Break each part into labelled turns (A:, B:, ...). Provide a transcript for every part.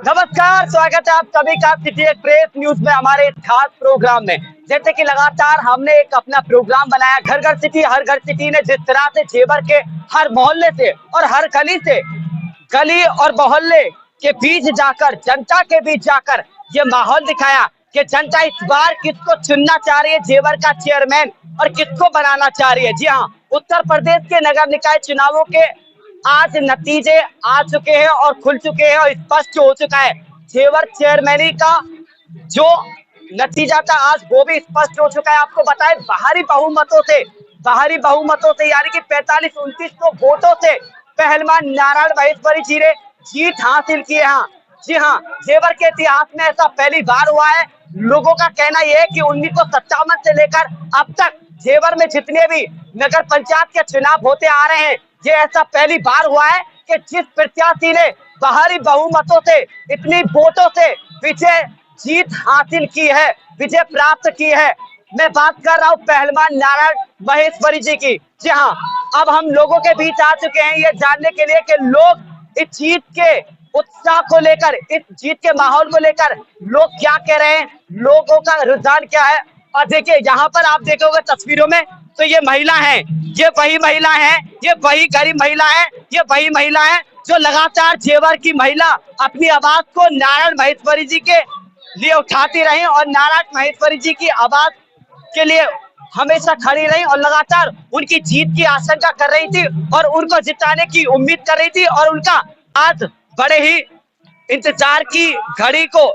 A: नमस्कार, स्वागत है आप सभी का सिटी एक्सप्रेस न्यूज में हमारे इस खास प्रोग्राम में। जैसे कि लगातार हमने एक अपना प्रोग्राम बनाया घर घर सिटी। हर घर सिटी ने जिस तरह से जेवर के हर मोहल्ले से और हर गली से, गली और मोहल्ले के बीच जाकर, जनता के बीच जाकर ये माहौल दिखाया कि जनता इस बार किसको चुनना चाह रही है जेवर का चेयरमैन और किसको बनाना चाह रही है। जी हाँ, उत्तर प्रदेश के नगर निकाय चुनावों के आज नतीजे आ चुके हैं और खुल चुके हैं और स्पष्ट हो चुका है। जेवर चेयरमैनी का जो नतीजा था आज वो भी स्पष्ट हो चुका है। आपको बताएं, भारी बहुमतों से यानी कि 45-29 वोटों से पहलवान नारायण महेश्वरी जी ने जीत हासिल की है। हाँ जी हाँ, जेवर के इतिहास में ऐसा पहली बार हुआ है। लोगों का कहना यह है कि 1957 से लेकर अब तक जेवर में जितने भी नगर पंचायत के चुनाव होते आ रहे हैं, ये ऐसा पहली बार हुआ है कि जिस प्रत्याशी ने भारी बहुमतों से, इतनी वोटों से जीत हासिल की है, विजय प्राप्त की है। मैं बात कर रहा हूँ पहलवान नारायण महेश्वरी जी की। जी हाँ, अब हम लोगों के बीच आ चुके हैं ये जानने के लिए कि लोग इस जीत के उत्साह को लेकर, इस जीत के माहौल को लेकर लोग क्या कह रहे हैं, लोगों का रुझान क्या है। और देखिए, यहाँ पर आप देखोगे तस्वीरों में तो ये महिला है, ये वही महिला है, ये वही गरीब महिला है, ये वही महिला है जो लगातार जेवर की महिला अपनी आवाज को नारायण महेश्वरी जी के लिए उठाती रही और नारायण महेश्वरी जी की आवाज के लिए हमेशा खड़ी रही और लगातार उनकी जीत की आशंका कर रही थी और उनको जिताने की उम्मीद कर रही थी। और उनका आज बड़े ही इंतजार की घड़ी को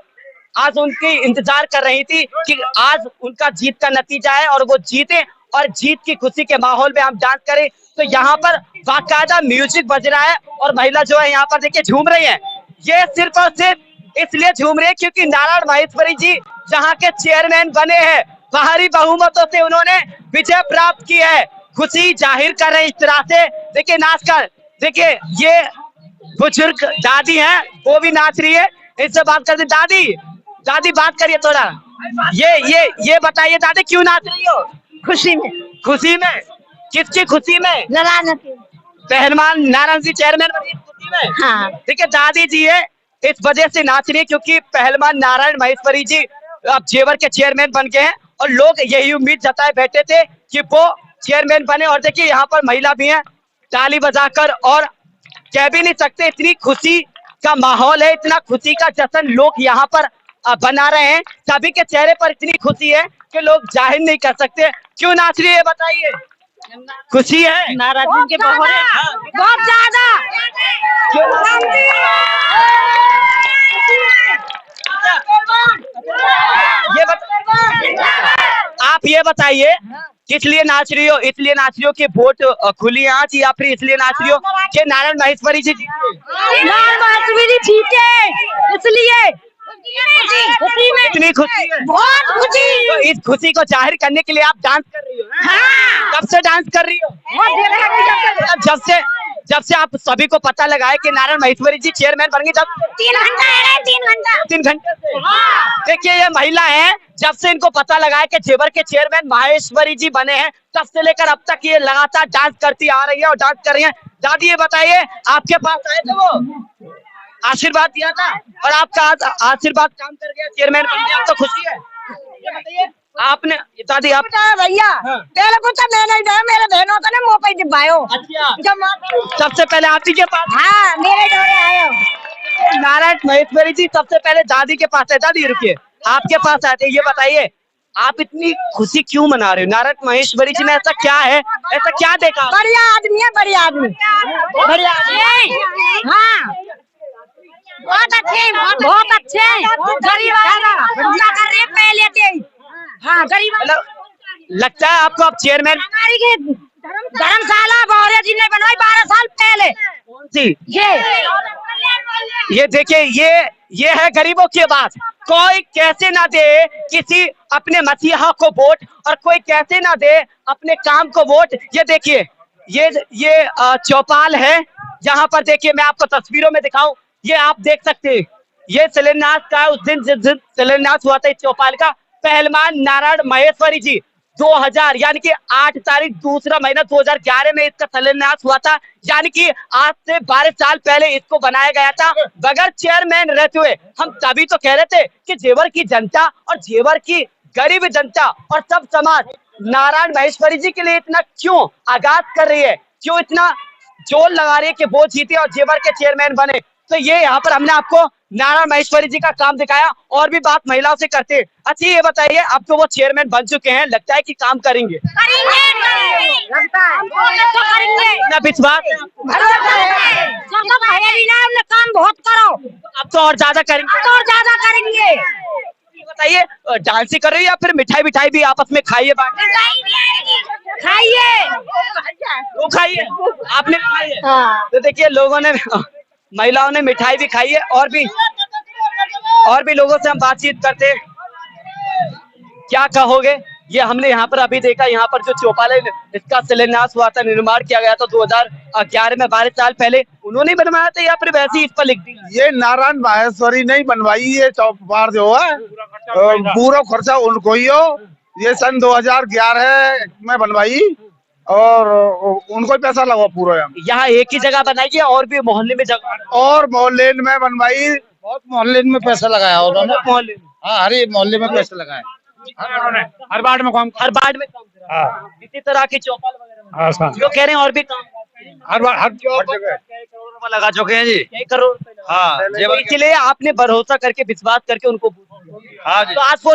A: आज उनकी इंतजार कर रही थी कि आज उनका जीत का नतीजा है और वो जीते और जीत की खुशी के माहौल में हम डांस करें। तो यहाँ पर बाकायदा म्यूजिक बज रहा है और महिला जो है यहाँ पर देखिए झूम रही है। ये सिर्फ और सिर्फ इसलिए झूम रही है क्योंकि नारायण महेश्वरी जी जहाँ के चेयरमैन बने हैं, भारी बहुमतों से उन्होंने विजय प्राप्त की है, खुशी जाहिर कर रहे हैं इस तरह से। देखिए नाच कर, देखिए ये बुजुर्ग दादी है वो भी नाच रही है। इससे बात करते, दादी बात करिए थोड़ा। ये बताइए दादी, क्यों नाच रही हो?
B: खुशी में।
A: खुशी में? किसकी खुशी में?
B: नारायण
A: पहलवान नारायण जी चेयरमैन बनी खुशी में।
B: हाँ,
A: देखिए दादी जी है इस वजह से नाच रही है क्योंकि पहलवान नारायण महेश्वरी जी अब जेवर के चेयरमैन बन गए हैं और लोग यही उम्मीद जताए बैठे थे कि वो चेयरमैन बने। और देखिए यहाँ पर महिला भी है, ताली बजाकर, और कह भी नहीं सकते इतनी खुशी का माहौल है, इतना खुशी का जश्न लोग यहाँ पर बना रहे हैं। सभी के चेहरे पर इतनी खुशी है कि लोग जाहिर नहीं कर सकते। क्यों नाच रही है बताइए? खुशी है
B: नारायण के बहुत ज्यादा।
A: आप ये बताइए किस लिए नाच रही हो? इसलिए नाच रही हो कि वोट खुली आज, या फिर इसलिए नाच रही हो कि नारायण महेश्वरी जी
B: जीते इसलिए
A: इतनी खुशी है?
B: बहुत खुशी।
A: तो इस खुशी को जाहिर करने के लिए आप डांस कर रही हो?
B: हाँ।
A: कब से डांस कर रही हो? जब से आप सभी को पता लगा है कि नारायण महेश्वरी जी चेयरमैन बन गई, तब 3 घंटे से। देखिए ये महिला है, जब से इनको पता लगा है कि जेवर के चेयरमैन महेश्वरी जी बने हैं, तब से लेकर अब तक ये लगातार डांस करती आ रही है और डांस कर रही है। दादी ये बताइए, आपके पास आए थे, वो आशीर्वाद दिया था और आपका आशीर्वाद काम कर गया, चेयरमैन बन गया, तो खुशी है? ये बताइए आपने, दादी आप
B: भैया पहले कुछ मैंने मेरे बहनों का ना मुँह पे डिब्बायो।
A: अच्छा, सबसे पहले आप ही के पास?
B: हाँ, मेरे डोरे आए।
A: नारायण महेश्वरी जी सबसे पहले दादी के पास है। दादी रुकिए, आपके पास आते, ये बताइए आप इतनी खुशी क्यों मना रहे हो? नारायण महेश्वरी जी में ऐसा क्या है, ऐसा क्या देखा?
B: बढ़िया आदमी है, बढ़िया आदमी, बढ़िया आदमी। हाँ, बहुत अच्छे गरीब पहले थे। हाँ, गरीब
A: लगता है आपको अब चेयरमैन?
B: हमारी धर्मशाला बौरे जी ने बनवाई 12 साल पहले।
A: कौन सी?
B: ये
A: देखिए, ये है गरीबों की बात। कोई कैसे ना दे किसी अपने मसीहा को वोट, और कोई कैसे ना दे अपने काम को वोट। ये देखिए, ये चौपाल है, यहाँ पर देखिए मैं आपको तस्वीरों में दिखाऊं, ये आप देख सकते हैं, ये शिलान्यास का उस दिन जिस दिन शिलान्यास हुआ था इस चौपाल का, पहलवान नारायण महेश्वरी जी 2000 यानी कि 8 तारीख दूसरा महीना 2011 में इसका शिलान्यास हुआ था। यानी कि आज से 12 साल पहले इसको बनाया गया था बगैर चेयरमैन रहते हुए। हम तभी तो कह रहे थे कि जेवर की जनता और जेवर की गरीब जनता और सब समाज नारायण माहेश्वरी जी के लिए इतना क्यों आगाज कर रही है, क्यों इतना जोर लगा रही है कि वो जीते और जेवर के चेयरमैन बने। तो ये यहाँ पर हमने आपको नारायण माहेश्वरी जी का काम दिखाया। और भी बात महिलाओं से करते हैं। अच्छा ये बताइए, अब तो वो चेयरमैन बन चुके हैं, लगता है कि काम करेंगे?
B: लगता है तो करेंगे
A: ना विश्वास?
B: हमने काम बहुत करो,
A: अब तो और ज्यादा करेंगे।
B: तो और ज्यादा करेंगे।
A: ये बताइए, डांस ही कर रही है या फिर मिठाई मिठाई भी आपस में खाइए
B: खाइए
A: वो खाइए? आपने भी खाई है?
B: हाँ।
A: तो देखिए लोगों ने महिलाओं ने मिठाई भी खाई है। और भी लोगों से हम बातचीत करते हैं। क्या कहोगे? ये हमने यहाँ पर अभी देखा, यहाँ पर जो चौपाल है इसका शिलान्यास हुआ था, निर्माण किया गया था 2011 में, 12 साल पहले। उन्होंने बनवाया था या फिर वैसे ही इस पर लिख दी?
C: ये नारायण माहेश्वरी नहीं बनवाई, ये चौपाल जो है पूरा खर्चा उनको ही हो। ये सन 2011 में बनवाई और उनको ही पैसा लगा पूरा।
A: यहाँ एक ही जगह बनाई है और भी मोहल्ले में जगह?
C: और मोहल्ले में बनवाई, बहुत मोहल्ले में पैसा लगाया उन्होंने।
A: मोहल्ले में?
C: हाँ, हर मोहल्ले में पैसा लगाया, हर वार्ड में काम।
A: हर वार्ड में काम करा।
C: हाँ।
A: इसी तरह की चौपाल वगैरह
C: हाँ,
A: जो कह रहे हैं और भी काम
C: हर जगह
D: लगा चुके हैं जी।
A: कई करोड़ रुपए लगा।
D: हाँ
A: तो इसलिए आपने भरोसा करके विश्वास करके उनको
D: हाँ जी।
A: तो आज वो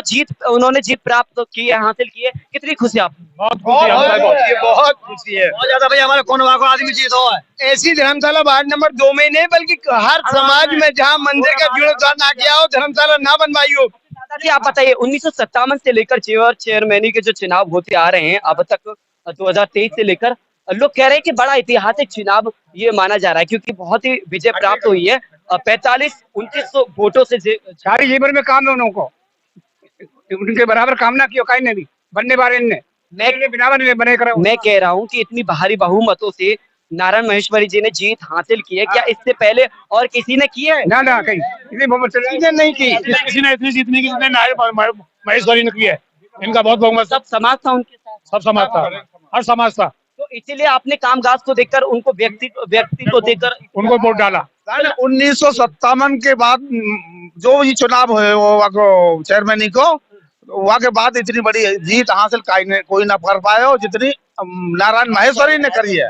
A: उन्होंने जीत प्राप्त की है, हासिल की है। कितनी खुशी आप?
C: बहुत खुशी है।
D: बहुत ज्यादा भैया, हमारे कोनवा को आदमी जीत हो है।
C: ऐसी धर्मशाला वार्ड नंबर 2 में नहीं बल्कि हर समाज में जहाँ मंदिर का जीर्णोद्धार ना किया हो, धर्मशाला ना बनवाई हो।
A: दादाजी आप बताइए, 1957 से लेकर चेयरमैनी के जो चुनाव होते आ रहे हैं अब तक, 2023 से लेकर, लोग कह रहे हैं कि बड़ा ऐतिहासिक चुनाव ये माना जा रहा है क्योंकि बहुत ही विजय प्राप्त हुई है। 45-2900 वोटों से
C: सारी जीवन में काम है उनको, उनके बराबर काम ना किया कहीं नहीं बनने वाले ने।
A: मैं कह रहा हूँ कि इतनी भारी बहुमतों से नारायण माहेश्वरी जी ने जीत हासिल की है, क्या इससे पहले और किसी ने की है?
C: ना कहीं इतनी नहीं की, किसी ने इतनी जीतने की जितने नारायण माहेश्वरी ने की है। इनका बहुत बहुमत,
A: सब समाज था उनके साथ,
C: सब समाज था, हर समाज था।
A: तो इसीलिए आपने कामकाज को देखकर, उनको व्यक्ति को देखकर
C: उनको वोट डाला। 1957 के बाद जो ये चुनाव है वो चेयरमैनी को, वहाँ के बाद इतनी बड़ी जीत हासिल कोई ना कर पाए हो जितनी नारायण माहेश्वरी ने करी है।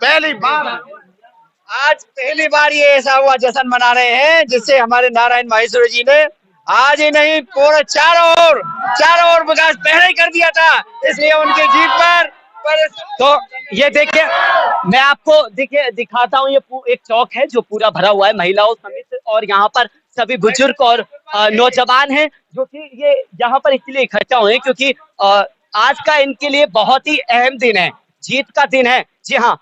C: पहली बार,
D: आज पहली बार ये ऐसा हुआ जश्न मना रहे हैं जिससे हमारे नारायण माहेश्वरी जी ने आज ही नहीं पूरा चारों ओर विकास पहले ही कर दिया था, इसलिए उनकी जीत पर
A: तो ये देखिए, मैं आपको दिखाता हूँ। ये एक चौक है जो पूरा भरा हुआ है महिलाओं समेत, और यहाँ पर सभी बुजुर्ग और नौजवान हैं जो कि ये यहाँ पर इसलिए इकट्ठा हुए क्योंकि आज का इनके लिए बहुत ही अहम दिन है, जीत का दिन है। जी हाँ,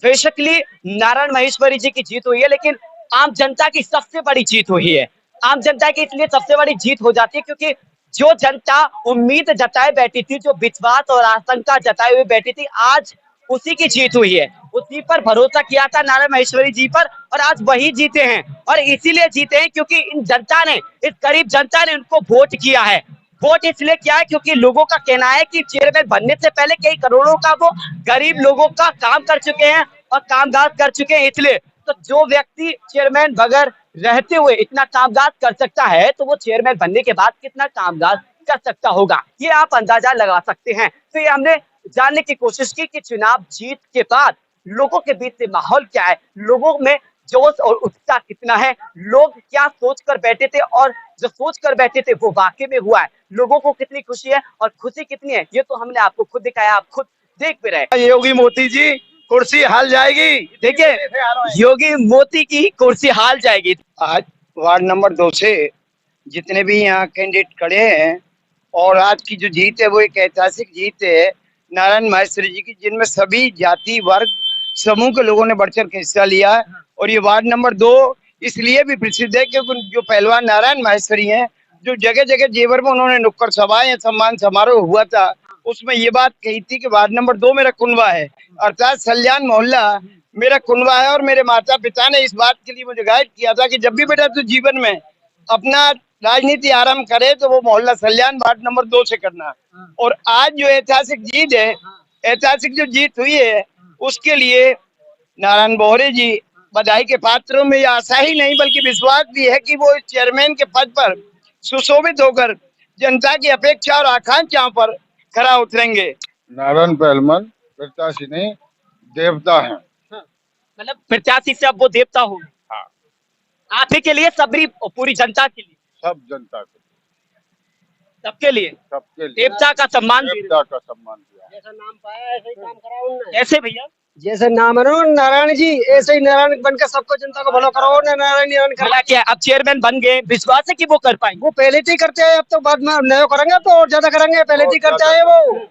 A: बेशकली नारायण माहेश्वरी जी की जीत हुई है, लेकिन आम जनता की सबसे बड़ी जीत हुई है। आम जनता की इसलिए सबसे बड़ी जीत हो जाती है क्योंकि जो जनता उम्मीद जताए बैठी थी, जो विश्वास और आशंका जताए हुए बैठी थी, आज उसी की जीत हुई है। उसी पर भरोसा किया था नारायण माहेश्वरी जी पर, और आज वही जीते हैं। और इसीलिए जीते हैं क्योंकि इन जनता ने, इस गरीब जनता ने उनको वोट किया है। वोट इसलिए किया है क्योंकि लोगों का कहना है कि चेयरमैन बनने से पहले कई करोड़ों का वो गरीब लोगों का काम कर चुके हैं और कामकाज कर चुके हैं। इसलिए तो जो व्यक्ति चेयरमैन बगैर रहते हुए इतना कामकाज कर सकता है, तो वो चेयरमैन बनने के बाद कितना कामकाज कर सकता होगा, ये आप अंदाजा लगा सकते हैं। तो ये हमने जानने की कोशिश की कि चुनाव जीत के बाद लोगों के बीच से माहौल क्या है, लोगों में जोश और उत्साह कितना है, लोग क्या सोच कर बैठे थे और जो सोच कर बैठे थे वो वाकई में हुआ है, लोगों को कितनी खुशी है और खुशी कितनी है, ये तो हमने आपको खुद दिखाया, आप खुद देख भी रहे।
C: योगी मोदी जी कुर्सी हाल जाएगी।
A: देखिए, योगी मोदी की कुर्सी हाल जाएगी।
E: आज वार्ड नंबर 2 से जितने भी यहाँ कैंडिडेट खड़े हैं, और आज की जो जीत है वो एक ऐतिहासिक जीत है नारायण माहेश्वरी जी की, जिनमें सभी जाति वर्ग समूह के लोगों ने बढ़ चढ़ के हिस्सा लिया है। और ये वार्ड नंबर 2 इसलिए भी प्रसिद्ध है क्योंकि जो पहलवान नारायण माहेश्वरी हैं, जो जगह जगह जेवर में उन्होंने नुक्कड़ सभाएं या सम्मान समारोह हुआ था, उसमें ये बात कही थी कि वार्ड नंबर 2 मेरा कुनबा है, अर्थात सल्यान मोहल्ला मेरा कुनबा है। और मेरे माता पिता ने इस बात के लिए मुझे गाइड किया था कि जब भी बेटा तू जीवन में अपना राजनीति आरंभ करे तो वो मोहल्ला सल्यान वार्ड नंबर 2 से करना। और आज जो ऐतिहासिक जीत है, ऐतिहासिक जो जीत हुई है, उसके लिए नारायण बोहरे जी बधाई के पात्रों में ये आशा ही नहीं बल्कि विश्वास भी है कि वो चेयरमैन के पद पर सुशोभित होकर जनता की अपेक्षा और आकांक्षाओं पर खरा उतरेंगे।
C: नारायण पहलवान प्रत्याशी नहीं, देवता है।
A: मतलब प्रत्याशी से अब वो देवता हो।
C: हाँ।
A: आप ही के लिए, सबरी पूरी जनता के लिए,
C: सब जनता के लिए,
A: सबके लिए
C: सबके लिए
A: देवता का सम्मान दे रहे
C: देवता का सम्मान किया।
B: जैसा नाम पाया ऐसे ही काम करा उन्होंने।
A: हैं। ऐसे भैया
B: जैसे नाम है ना नारायण जी, ऐसे ही नारायण बनकर सबको जनता को भला करो ना। नारायण नारायण
A: भला क्या अब चेयरमैन बन गए, विश्वास है कि वो कर पाएंगे।
B: वो पहले से ही करते हैं, अब तो बाद में नया करेंगे तो और ज्यादा करेंगे। पहले से ही करते हैं वो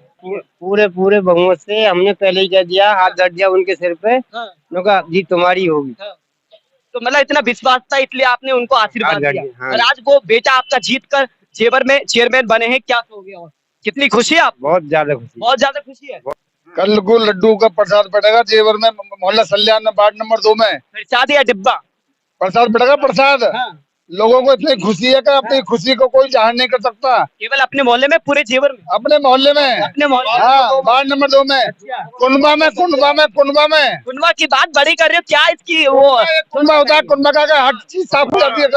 B: पूरे बहुमत से। हमने पहले ही कह दिया, हाथ धर दिया उनके सिर पे, उनका जीत तुम्हारी होगी।
A: तो मतलब इतना विश्वास था इसलिए आपने उनको आशीर्वाद
B: हाँ,
A: दिया।
B: हाँ।
A: और आज वो बेटा आपका जीत कर जेवर में चेयरमैन बने हैं, क्या हो गया और कितनी खुशी है आप?
B: बहुत ज्यादा खुशी।
A: बहुत ज्यादा खुशी है।
C: कल को लड्डू का प्रसाद पड़ेगा जेवर में, मोहल्ला सल्यान वार्ड नंबर 2 में
A: प्रसाद या डिब्बा?
C: प्रसाद पड़ेगा। प्रसाद लोगों को इतनी खुशी है कि अपनी खुशी को कोई जाहिर नहीं कर सकता।
A: केवल अपने मोहल्ले में, पूरे जेवर में?
C: अपने मोहल्ले में,
A: अपने मोहल्ले
C: हाँ, वार्ड नंबर 2 में, कुनबा में, कुनबा में, कुनबा में।
A: कुनबा की बात बड़ी कर रहे हो क्या? इसकी वो
C: कुनबा होता है, कुनबा का हर चीज साफ हो जाती है।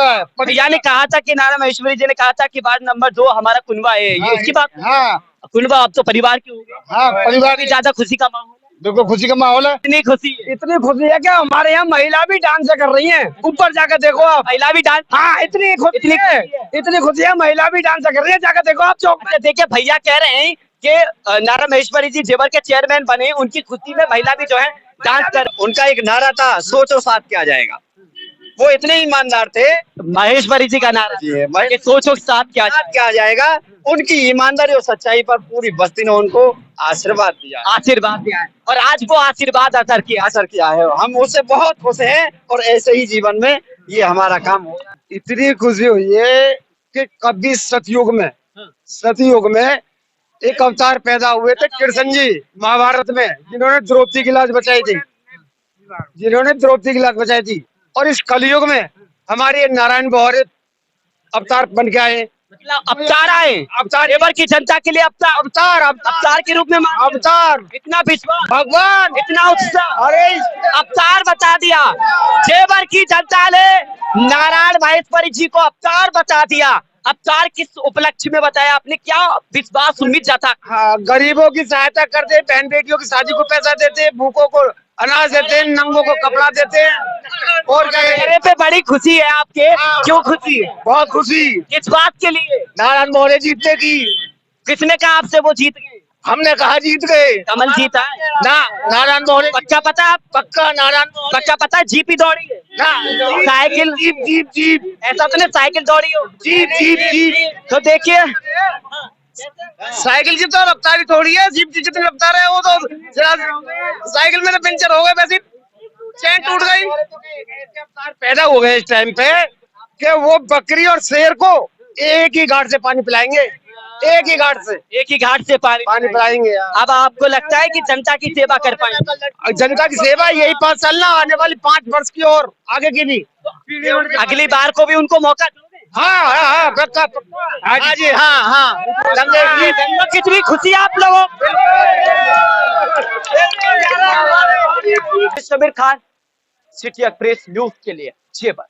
A: भैया ने कहा था कि नारायण महेश्वरी जी ने कहा था कि वार्ड नंबर 2 हमारा कुनबा है, ये इसकी बात?
C: हाँ
A: कुनबा अब तो परिवार की हो गई।
C: हाँ, परिवार
A: भी ज्यादा खुशी का माहौल है।
C: देखो खुशी का माहौल है।
A: इतनी खुशी है,
B: इतनी खुशी है क्या हमारे यहाँ महिला भी डांस कर रही हैं। ऊपर जाकर देखो आप।
A: महिला भी डांस।
B: हाँ, इतनी खुशी है, इतनी खुशी है, महिला भी डांस कर रही है। जाकर देखो आप चौक पे।
A: देखिए भैया कह रहे हैं कि नारायण महेश्वरी जी जेवर के चेयरमैन बने, उनकी खुशी में महिला भी जो है डांस कर।
D: उनका एक नारा था, सोचो साथ क्या जाएगा। वो इतने ईमानदार थे।
A: महेश्वरी जी का नारा
D: जी है, मैं-
A: कि सोचो साथ क्या
D: साथ क्या जाएगा। उनकी ईमानदारी और सच्चाई पर पूरी बस्ती ने उनको आशीर्वाद दिया,
A: आशीर्वाद दिया है, और आज वो आशीर्वाद असर किया।
D: असर किया है। हम उससे बहुत खुश हैं और ऐसे ही जीवन में ये हमारा काम हो।
E: इतनी खुशी हुई है कि कभी सतयुग में एक अवतार पैदा हुए थे, कृष्ण जी महाभारत में, जिन्होंने द्रौपदी की लाश बचाई थी। और इस कलयुग में हमारे नारायण बोहरे अवतार बन के आए।
A: मतलब अवतार आए,
E: अवतार
A: जेवर की जनता के लिए अवतार के रूप में
E: अवतार
A: इतना विश्वास,
E: भगवान,
A: इतना उत्साह,
E: अरे
A: अवतार बता दिया। जेवर की जनता ने नारायण महेश्वरी जी को अवतार बता दिया। अवतार किस उपलक्ष्य में बताया आपने? क्या विश्वास उम्मीद जाता?
E: हाँ, गरीबों की सहायता करते, बहन बेटियों की शादी को पैसा देते, भूखों को अनाज देते, नंगों को कपड़ा देते हैं। और
A: चेहरे पे बड़ी खुशी है आपके, क्यों खुशी है?
E: बहुत खुशी
A: किस बात के लिए?
E: नारायण बोहरे जीतने की।
A: किसने कहा आपसे वो जीत गए?
E: हमने कहा जीत गए।
A: कमल जीता है
E: ना, नारायण बोहरे
A: पक्का पता है?
E: पक्का नारायण बोहरे।
A: पक्का पता है? जीप ही दौड़ी है
E: ना,
A: साइकिल?
E: जीप
A: ऐसा तो नहीं साइकिल दौड़ी हो?
E: जीप
A: तो देखिए
E: साइकिल की तो रफ्तार थोड़ी है, जीप की जितनी रफ्तार है वो तो साइकिल में तो पंचर हो गए, वैसे चैन टूट गई। अवतार पैदा हो गए इस टाइम पे कि वो बकरी और शेर को एक ही घाट से पानी पिलाएंगे, एक ही घाट से पानी पिलाएंगे।
A: अब आपको लगता है कि जनता की सेवा कर पाएंगे?
E: जनता की सेवा यही पास चलना, आने वाली 5 वर्ष की और आगे की भी।
A: अगली बार को भी उनको मौका दोगे?
E: हाँ, पक्का पक्का। हाँ जी, हाँ
A: कितनी खुशी आप लोगों को। Sameer Khan, city express news के लिए जेवर।